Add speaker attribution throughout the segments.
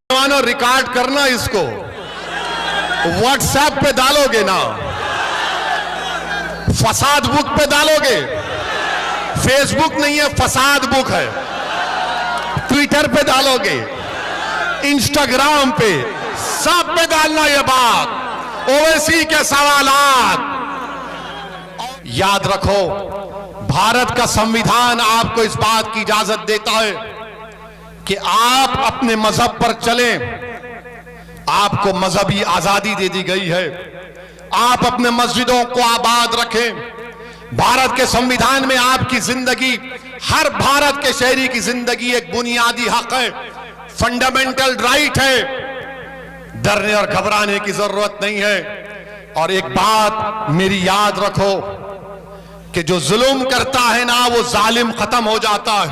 Speaker 1: नौजवानों रिकॉर्ड करना, इसको व्हाट्सएप पे डालोगे ना, फसाद बुक पे डालोगे, फेसबुक नहीं है फसाद बुक है, ट्विटर पे डालोगे, इंस्टाग्राम पे, सब पे डालना ये बात, ओवैसी के सवालात। याद रखो, भारत का संविधान आपको इस बात की इजाजत देता है कि आप अपने मजहब पर चलें, आपको मजहबी आजादी दे दी गई है, आप अपने मस्जिदों को आबाद रखें। भारत के संविधान में आपकी जिंदगी, हर भारत के शहरी की जिंदगी एक बुनियादी हक है, फंडामेंटल राइट है, डरने और घबराने की जरूरत नहीं है। और एक बात मेरी याद रखो कि जो जुल्म करता है ना, वो जालिम खत्म हो जाता है।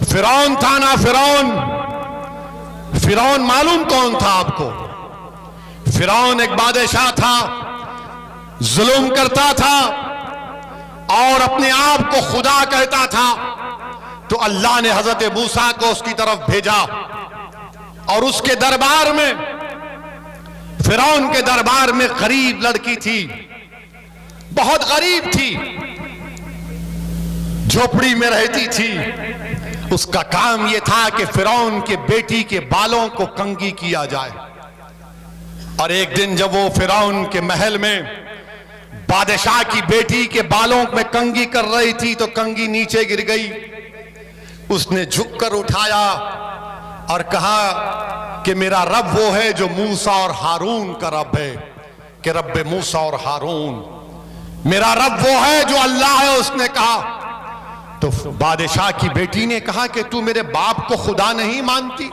Speaker 1: फिरौन था ना, फिरौन मालूम कौन था आपको? फिरौन एक बादशाह था, जुल्म करता था और अपने आप को खुदा कहता था। तो अल्लाह ने हजरत मूसा को उसकी तरफ भेजा और उसके दरबार में, फिरौन के दरबार में गरीब लड़की थी, बहुत गरीब थी, झोपड़ी में रहती थी। उसका काम यह था कि फिरौन के बेटी के बालों को कंघी किया जाए। और एक दिन जब वो फिरौन के महल में बादशाह की बेटी के बालों में कंघी कर रही थी तो कंघी नीचे गिर गई। उसने झुककर उठाया और कहा कि मेरा रब वो है जो मूसा और हारून का रब है, कि रब मूसा और हारून, मेरा रब वो है जो अल्लाह है। उसने कहा, तो बादशाह की बेटी ने कहा कि तू मेरे बाप को खुदा नहीं मानती?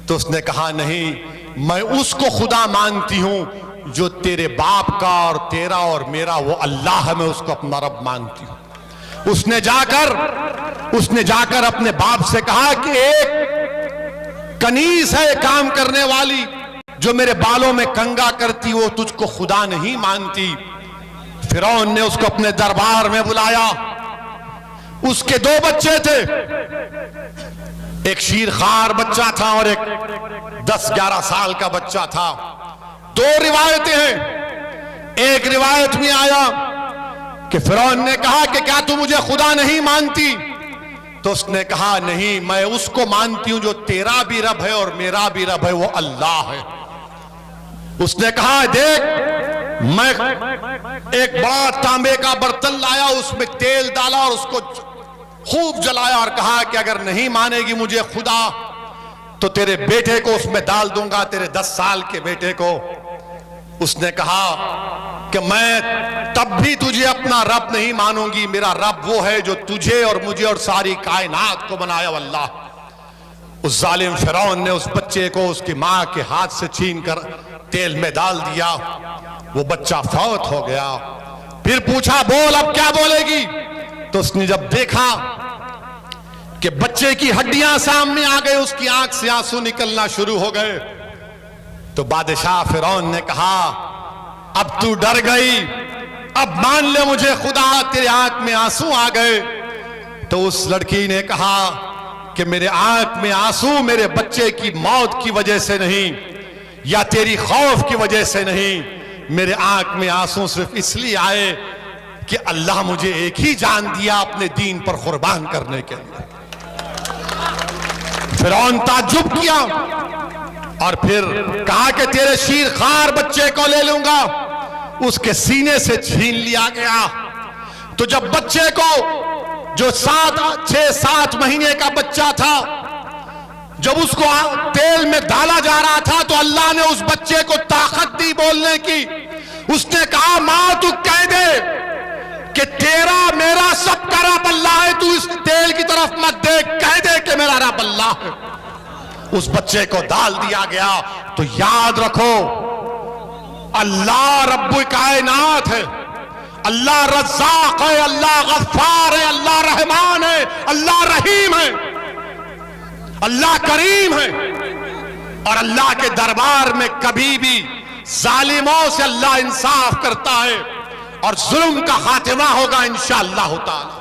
Speaker 1: तो उसने कहा, नहीं, मैं उसको खुदा मानती हूं जो तेरे बाप का और तेरा और मेरा वो अल्लाह है, मैं उसको अपना रब मानती हूं। उसने जाकर अपने बाप से कहा कि एक कनीज है काम करने वाली जो मेरे बालों में कंघा करती, वो तुझको खुदा नहीं मानती। फिरौन ने उसको अपने दरबार में बुलाया। उसके दो बच्चे थे, एक शीरखार बच्चा था और एक 10-11 साल का बच्चा था। दो रिवायतें हैं। एक रिवायत में आया कि फिरौन ने कहा कि क्या तू मुझे खुदा नहीं मानती? तो उसने कहा, नहीं, मैं उसको मानती हूं जो तेरा भी रब है और मेरा भी रब है, वो अल्लाह है। उसने कहा, देख, मैं एक बड़ा तांबे का बर्तन लाया, उसमें तेल डाला और उसको खूब जलाया और कहा कि अगर नहीं मानेगी मुझे खुदा तो तेरे बेटे को उसमें डाल दूंगा, तेरे 10 साल के बेटे को। उसने कहा कि मैं तब भी तुझे अपना रब नहीं मानूंगी, मेरा रब वो है जो तुझे और मुझे और सारी कायनात को बनाया, अल्लाह। उस जालिम फिरौन ने उस बच्चे को उसकी मां के हाथ से छीन कर तेल में डाल दिया। वो बच्चा फौत हो गया। फिर पूछा, बोल अब क्या बोलेगी? तो उसने जब देखा कि बच्चे की हड्डियां सामने आ गई, उसकी आंख से आंसू निकलना शुरू हो गए, तो बादशाह फिरौन ने कहा, अब तू डर गई, अब मान ले मुझे खुदा, तेरे आंख में आंसू आ गए। तो उस लड़की ने कहा कि मेरे आंख में आंसू मेरे बच्चे की मौत की वजह से नहीं या तेरी खौफ की वजह से नहीं, मेरे आंख में आंसू सिर्फ इसलिए आए कि अल्लाह मुझे एक ही जान दिया अपने दीन पर कुर्बान करने के लिए। फिरौन ताज्जुब किया और फिर कहा कि तेरे शीरखार बच्चे को ले लूंगा। उसके सीने से छीन लिया गया। तो जब बच्चे को, जो 6-7 महीने का बच्चा था, जब उसको तेल में डाला जा रहा था तो अल्लाह ने उस बच्चे को ताकत दी बोलने की। उसने कहा, मां तू कह दे कि तेरा मेरा सबका रब अल्लाह है, तू इस तेल की तरफ मत देख, कह दे कि मेरा रब अल्लाह है। उस बच्चे को डाल दिया गया। तो याद रखो, अल्लाह रब्बुल कायनात है, अल्लाह रज़्ज़ाक़ है, अल्लाह गफ्फार है, अल्लाह रहमान है, अल्लाह रहीम है, अल्लाह करीम है। और अल्लाह के दरबार में कभी भी जालिमों से अल्लाह इंसाफ करता है और जुल्म का खातिमा होगा इंशाअल्लाह ताला।